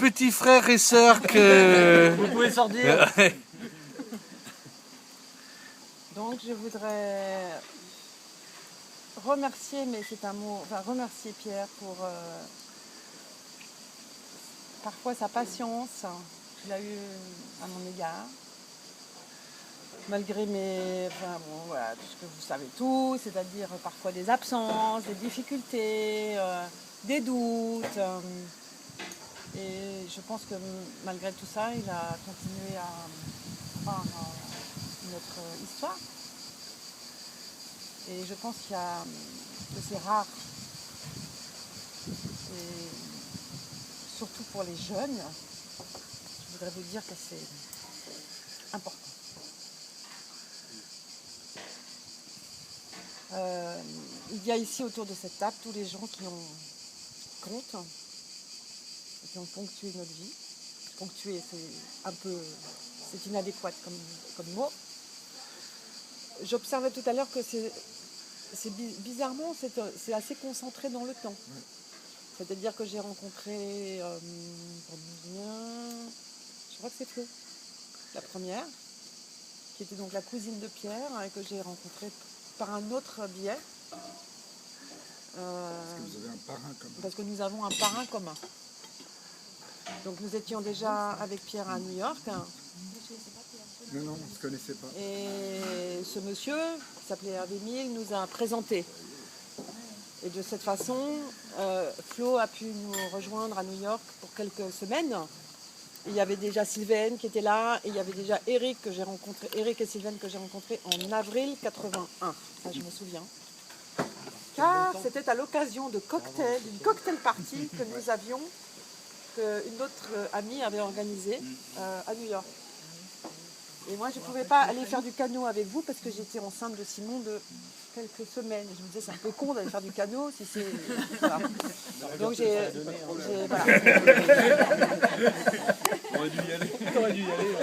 petits frères et sœurs que... Vous pouvez sortir. Donc je voudrais remercier, mais c'est un mot, enfin remercier Pierre pour parfois sa patience qu'il a eue à mon égard. Malgré voilà, tout ce que vous savez tous, c'est-à-dire parfois des absences, des difficultés, des doutes. Et je pense que malgré tout ça, il a continué à croire en notre histoire. Et je pense que c'est rare. Et surtout pour les jeunes, je voudrais vous dire que c'est important. Il y a ici autour de cette table tous les gens qui comptent et qui ont ponctué notre vie. Ponctué, c'est inadéquat comme mot. J'observais tout à l'heure que bizarrement, c'est assez concentré dans le temps. C'est-à-dire que j'ai rencontré, je crois que c'est Flo, la première, qui était donc la cousine de Pierre, et que j'ai rencontrée par un autre biais. Parce que vous avez un parrain commun. Parce que nous avons un parrain commun. Donc nous étions déjà avec Pierre à New York. Non, on ne se connaissait pas. Et ce monsieur, qui s'appelait Hervé Mille, nous a présentés. Et de cette façon, Flo a pu nous rejoindre à New York pour quelques semaines. Il y avait déjà Sylvaine qui était là, et il y avait déjà Eric et Sylvaine que j'ai rencontrés en avril 81. Ça, je me souviens. Car c'était à l'occasion d'une cocktail party que nous avions, qu'une autre amie avait organisée à New York. Et moi, je ne pouvais pas aller faire du canot avec vous parce que j'étais enceinte de Simon de quelques semaines. Je me disais, c'est un peu con d'aller faire du canot si c'est... Voilà. Donc voilà. T'aurais dû y aller. T'aurais dû y aller.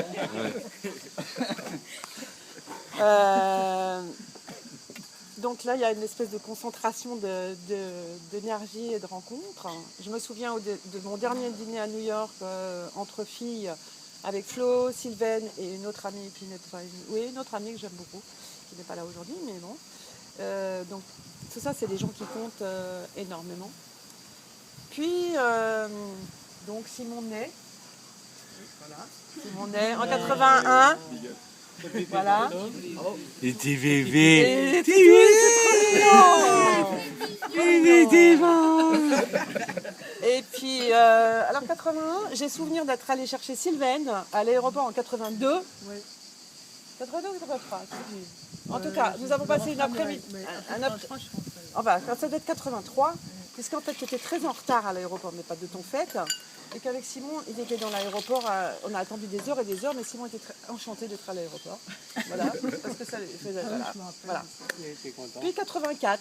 Donc là, il y a une espèce de concentration d'énergie et de rencontres. Je me souviens de mon dernier dîner à New York entre filles, avec Flo, Sylvaine et une autre amie, une autre amie que j'aime beaucoup, qui n'est pas là aujourd'hui, mais bon. Donc tout ça, c'est des gens qui comptent énormément. Puis, donc Simon naît. Voilà. Simon naît en 81. Voilà. Et tes bébés. Et puis, alors 81, j'ai souvenir d'être allé chercher Sylvaine à l'aéroport en 82. Oui. 82 ou 83 en tout cas, nous avons passé une après-midi. Enfin, ça doit être 83, puisqu'en fait, tu étais très en retard à l'aéroport, mais pas de ton fait. Et qu'avec Simon, il était dans l'aéroport, on a attendu des heures et des heures, mais Simon était très enchanté d'être à l'aéroport. Voilà, parce que ça faisait. Voilà. Puis 84.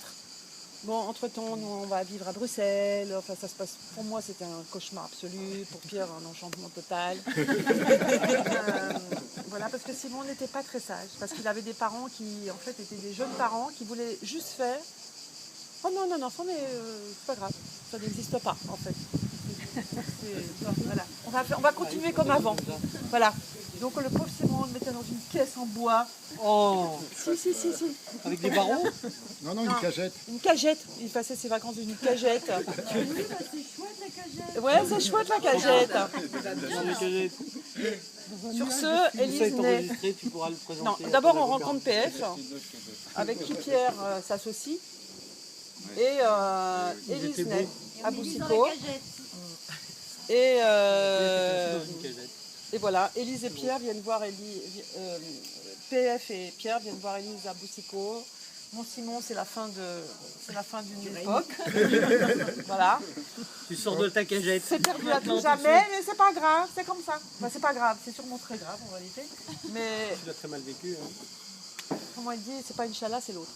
Bon, entre-temps, nous, on va vivre à Bruxelles. Enfin, ça se passe. Pour moi, c'était un cauchemar absolu. Pour Pierre, un enchantement total. Voilà, parce que Simon n'était pas très sage. Parce qu'il avait des parents qui, en fait, étaient des jeunes parents qui voulaient juste faire. Oh non, enfant, mais c'est pas grave. Ça n'existe pas, en fait. Voilà. On va continuer comme avant. Voilà. Donc le pauvre Simon, on le mettait dans une caisse en bois. Oh. Si. Avec des barreaux? Non, une cagette. Une cagette. Il passait ses vacances dans une cagette. C'est chouette la cagette. Ouais, c'est chouette la cagette. Sur ce, Élise naît. Tu pourras le présenter. Non, d'abord on rencontre PF, avec qui Pierre s'associe. Et Élise naît à Boussicot. Et voilà, Élise et Pierre viennent voir PF et Pierre viennent voir Élise à Boussicot. Mon Simon, c'est la fin d'une époque. Voilà. Tu sors de ta cagette. C'est perdu à tout jamais, mais c'est pas grave, c'est comme ça. Enfin, c'est pas grave, c'est sûrement très grave en réalité. Mais Tu l'as très mal vécu. Hein. comment il dit, c'est pas Inch'Allah, c'est l'autre.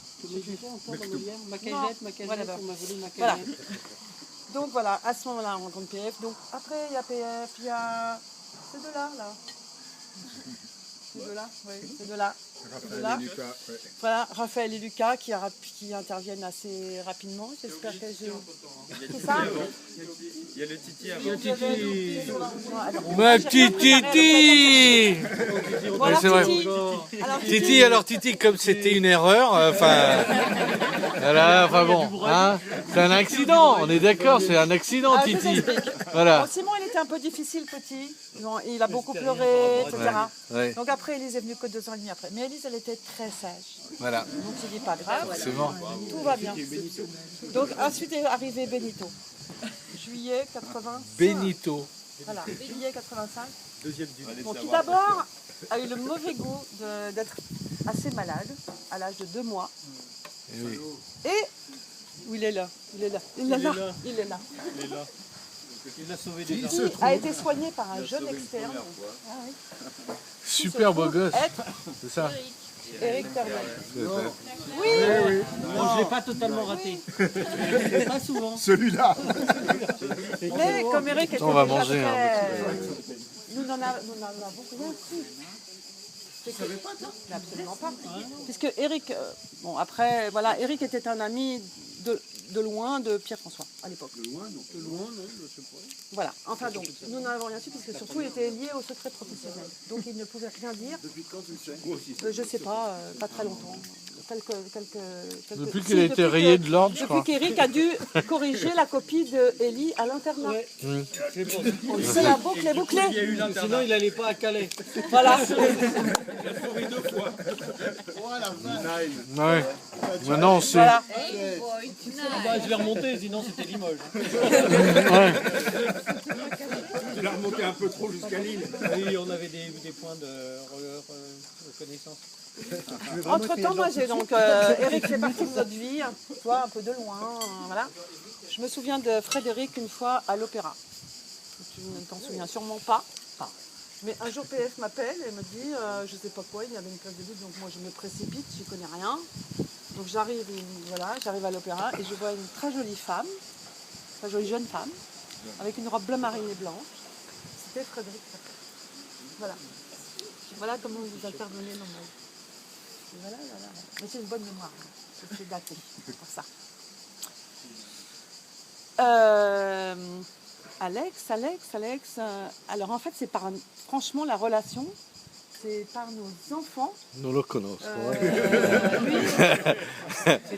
Ma cagette, on m'a volé ma cagette. Voilà. Donc voilà, à ce moment-là, on rencontre PF. Donc après, il y a PF, il y a ces deux-là, là. ces deux-là, oui, ces deux-là. Raphaël Là. et Lucas, ouais. Voilà, Raphaël et Lucas qui interviennent assez rapidement. J'espère que j'ai... C'est ça? Il y a le Titi avant. Ma petite Titi. Voilà, c'est vrai. Titi. Alors, Titi, comme c'était une erreur, enfin... Voilà, enfin bon, hein, c'est un accident, on est d'accord, c'est un accident, Ah, je vous Titi. explique. Voilà. Bon, Simon, il était un peu difficile, petit. Bon, il a beaucoup pleuré, etc. Ouais, Donc après, Élise est venue que 2 ans et demi après. Mais Élise, elle était très sage. voilà, Donc il dit pas grave, c'est bon. tout va bien. Donc ensuite est arrivé Benito. Juillet 85. Benito. Voilà, juillet 85. Deuxième du. Bon, qui d'abord a eu le mauvais goût d'être assez malade à l'âge de 2 mois. Eh oui. Et où il est là, il est là, il est là, il est là. Il est là. Il l'a sauvé déjà. Titi a été soigné par un jeune externe. Ah oui. Super beau gosse, Être c'est ça. Eric Termel. C'est ça. Oui, Non, je l'ai pas totalement raté. Pas souvent. Celui-là. mais comme Eric était On va déjà manger, très... Nous n'en avons rien su. Tu savais pas, toi? Absolument pas. Puisque Eric, bon après, voilà, Eric était un ami de loin de Pierre-François à l'époque. De loin, non, je sais pas. Voilà, enfin donc, nous n'en avons rien su puisque surtout il était lié au secret professionnel. Donc il ne pouvait rien dire. Depuis quand tu le sais? Je sais pas, pas très longtemps. Depuis qu'il a été rayé de l'ordre, je crois. Depuis qu'Eric a dû corriger la copie de Ellie à l'internat. Ouais, c'est bon. C'est la boucle est bouclée. Il y a eu l'internat. Sinon, il n'allait pas à Calais. Voilà. Ouais. Maintenant on sait. Voilà. Bah, je l'ai remonté, sinon c'était Limoges. Ouais. Il a remonté un peu trop jusqu'à Lille. Oui, on avait des points de reconnaissance. Entre-temps, moi, j'ai donc... Eric fait partie de notre vie, tu vois, un peu de loin, voilà. Je me souviens de Frédéric une fois à l'opéra. Tu ne t'en souviens sûrement pas. Mais un jour, PF m'appelle et me dit, je sais pas quoi, il y avait une place de lutte, donc moi je me précipite, j'y connais rien. Donc j'arrive, voilà, j'arrive à l'opéra et je vois une très jolie femme, très jolie jeune femme, avec une robe bleu marine et blanche. C'était Frédéric. Voilà. Voilà comment vous intervenez dans ma vie. Voilà. Mais c'est une bonne mémoire, je suis datée pour ça. Alex. Alors en fait, c'est par, franchement, la relation, c'est par nos enfants. Non lo conosco.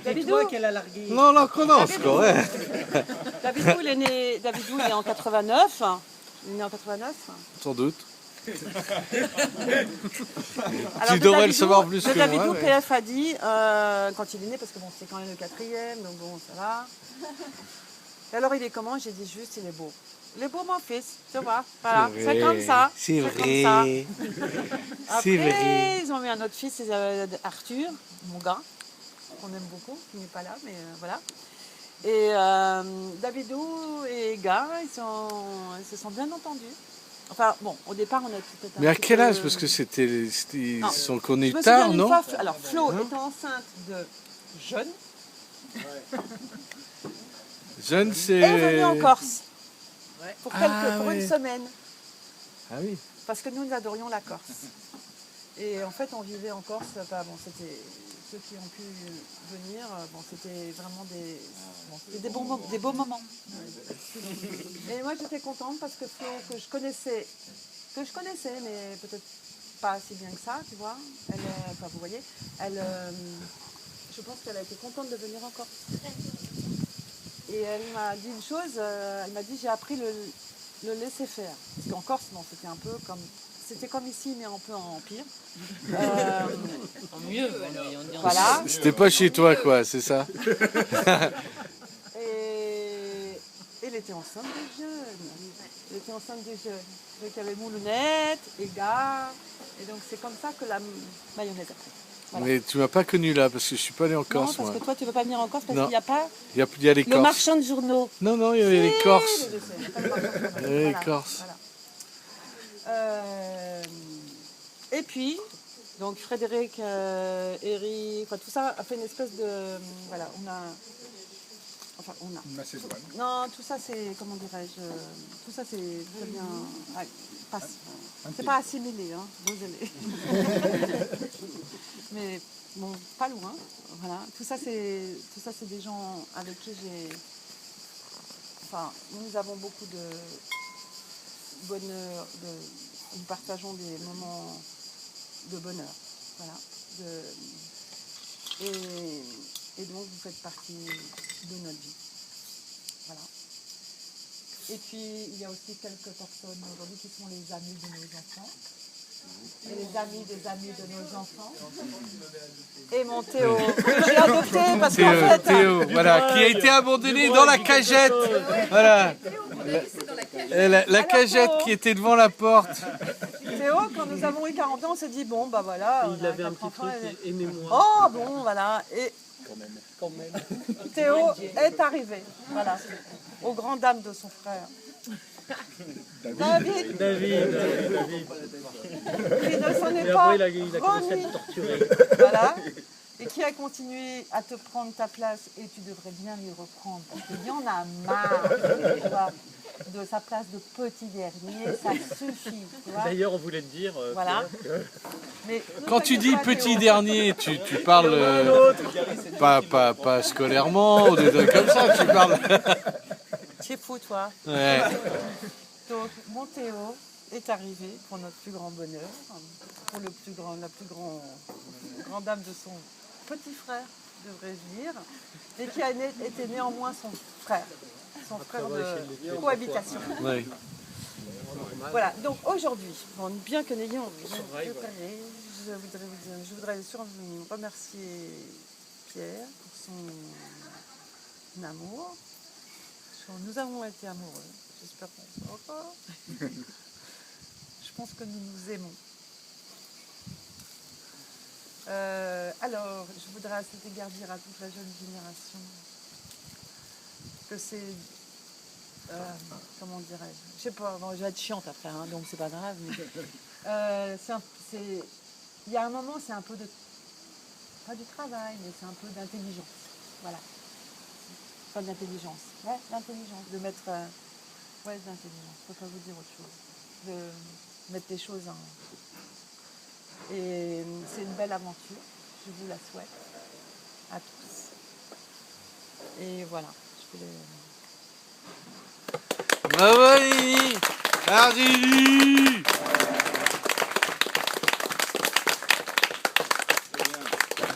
C'est toi qu'elle a largué. Non lo conosco, Davidou, il est en 89. Il est né en 89. Sans doute. Alors, Tu devrais le savoir plus que Davidou, moi. Mais... PF a dit, quand il est né, parce que bon, c'est quand même le 4e, donc bon, ça va. Et alors, il est comment? J'ai dit juste, il est beau. Il est beau, mon fils, tu vois. Voilà, c'est comme ça. C'est comme vrai. ça. C'est Après, vrai. ils ont eu un autre fils, c'est Arthur, mon gars, qu'on aime beaucoup, qui n'est pas là, mais voilà. Et Davidou et Gars, ils se sont bien entendus. Enfin, bon, au départ, on a peut-être un Mais à petit quel peu- âge? Parce que ils Non. sont Je connus me tard, souviens non? une fois, alors Flo était enceinte de Jeune, Jeune, c'est... et est venue en Corse pour, Ah, pour une ouais. semaine, Ah oui. parce que nous adorions la Corse. Et en fait, on vivait en Corse, enfin, bon, c'était ceux qui ont pu venir, bon, c'était vraiment des beaux moments. Et moi, j'étais contente parce que Flo, que je connaissais, mais peut-être pas si bien que ça, tu vois. Elle, enfin, vous voyez, je pense qu'elle a été contente de venir en Corse. Et elle m'a dit une chose, elle m'a dit j'ai appris le laisser faire. Parce qu'en Corse, bon, c'était comme ici, mais un peu en pire. En mieux, on dirait. Voilà. C'était pas chez toi, quoi, c'est ça? Et elle était enceinte de jeune. Donc il y avait Moulounette et Gars. Et donc c'est comme ça que la mayonnaise a pris. Voilà. Mais tu m'as pas connu là, parce que je suis pas allé en Non, Corse, parce moi. que toi tu ne veux pas venir en Corse parce Non. qu'il n'y a pas Il y a les le Corses. marchand de journaux. Non, il y avait les Corses. Je sais, il y a pas de marchand de journaux. Il y avait les Voilà, Corses. voilà. Et puis, donc Frédéric, Eric, enfin, tout ça a fait une espèce de... Voilà, on a... Macédoine. Non, tout ça c'est, comment dirais-je, tout ça c'est très bien Ouais, c'est pas assimilé, hein, désolé. Mais bon, pas loin. Voilà. Tout ça, c'est des gens avec qui nous avons beaucoup de bonheur, nous partageons des moments de bonheur. Voilà. Et donc, vous faites partie de notre vie. Voilà. Et puis, il y a aussi quelques personnes aujourd'hui qui sont les amis de nos enfants. Et les amis des amis de nos enfants. Et mon Théo, que j'ai adopté parce qu'en fait... Théo, voilà, qui a été abandonné dans la cagette. Voilà. La cagette qui était devant la porte. Théo, quand nous avons eu 40 ans, on s'est dit, bon, bah voilà... Il avait un petit truc, aimez-moi. Oh, bon, voilà. Et Quand même. Théo est arrivé, voilà, aux grandes dames de son frère. David, qui ne s'en est Et pas après, il a commencé à remis. te torturer. Voilà, et qui a continué à te prendre ta place, et tu devrais bien lui reprendre, parce qu'il y en a marre, tu vois, de sa place de petit dernier, ça suffit, tu vois. D'ailleurs, on voulait te dire... Voilà. Mais Quand tu dis petit dernier, tu parles pas scolairement ou des trucs comme ça, tu parles. tu es fou, toi. Ouais. Donc, mon Théo est arrivé pour notre plus grand bonheur, pour la plus grande dame de son petit frère, devrais-je dire, et qui a été néanmoins son frère de cohabitation. Ouais. Voilà, donc aujourd'hui, bon, bien que n'ayant préparé, je voudrais surtout remercier Pierre pour son amour. Nous avons été amoureux, j'espère qu'on sera encore. Je pense que nous nous aimons. Alors, je voudrais à cet égard dire à toute la jeune génération que c'est... comment dirais-je? Je sais pas, bon, je vais être chiante après, hein, donc c'est pas grave. Mais, il y a un moment, c'est un peu de... Pas du travail, mais c'est un peu d'intelligence. Voilà. Pas d'intelligence. Ouais, d'intelligence. De mettre... ouais, d'intelligence. Je peux pas vous dire autre chose. De mettre les choses en... Et c'est une belle aventure. Je vous la souhaite à tous. Et voilà. Je vais les... Bravo Lily. Ardini.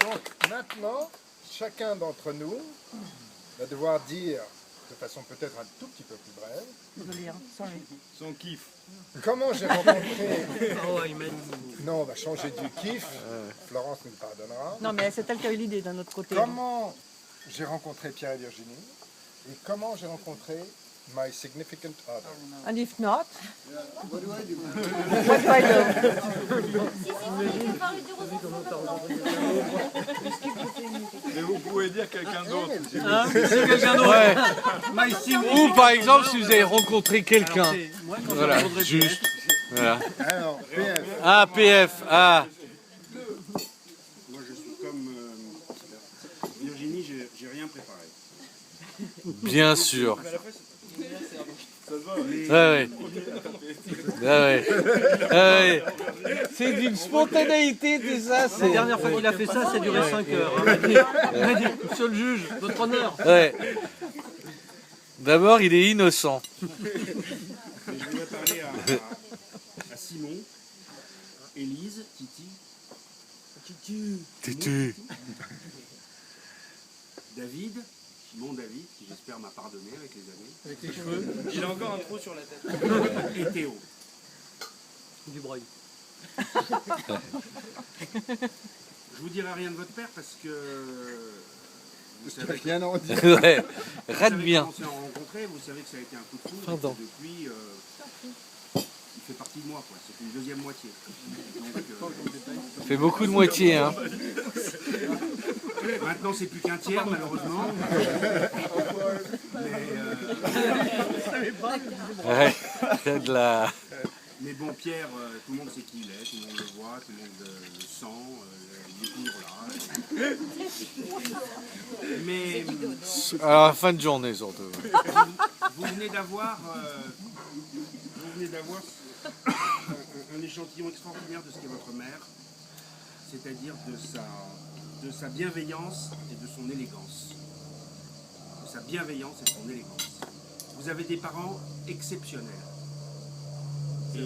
Donc maintenant, chacun d'entre nous va devoir dire, de façon peut-être un tout petit peu plus brève, Désolée, hein. Sorry. Son kiff. comment j'ai rencontré... Oh, il m'a dit... Non, on va changer du kiff, Florence nous le pardonnera. Non, mais c'est elle qui a eu l'idée d'un autre côté. Comment j'ai rencontré Pierre et Virginie et comment j'ai rencontré my significant other. And if not, What do I do? what do I do? Et vous pouvez dire quelqu'un d'autre. Hein, c'est quelqu'un d'autre. Ouais. Ou par exemple si vous avez rencontré quelqu'un. Moi, quand Voilà, je rencontrerai juste. Voilà. Alors, PF. Ah, PF. Ah. Moi, je suis comme Virginie, j'ai rien préparé. Bien sûr. Mais Ouais. Ah ouais. Ah ouais. C'est d'une spontanéité, tout ça. La dernière fois qu'il a fait ça, ça a duré 5 heures. Il m'a dit, monsieur le juge, votre honneur. Ouais. D'abord, il est innocent. je voudrais parler à Simon, Élise, Tutu. David, mon David, qui j'espère m'a pardonné avec les années, Avec les cheveux, il a encore un trou sur la tête, et Théo. du broil. Je vous dirai rien de votre père parce que vous Je savez n'ai rien à en dire. Ouais. vous Rate savez bien. comment on s'est rencontrés, vous savez que ça a été un coup de foudre. Pardon. Et que depuis, il fait partie de moi, quoi. C'est une deuxième moitié. Donc, Ça fait beaucoup de moitié, hein. maintenant, c'est plus qu'un tiers, malheureusement. Ouais. Il y a de la... Mais bon, Pierre, tout le monde sait qui il est, tout le monde le voit, tout le monde le sent, il est toujours là. Mais À la fin de journée, surtout. vous venez d'avoir, vous venez d'avoir un échantillon extraordinaire de ce qu'est votre mère, c'est-à-dire de sa bienveillance et de son élégance. De sa bienveillance et de son élégance. Vous avez des parents exceptionnels.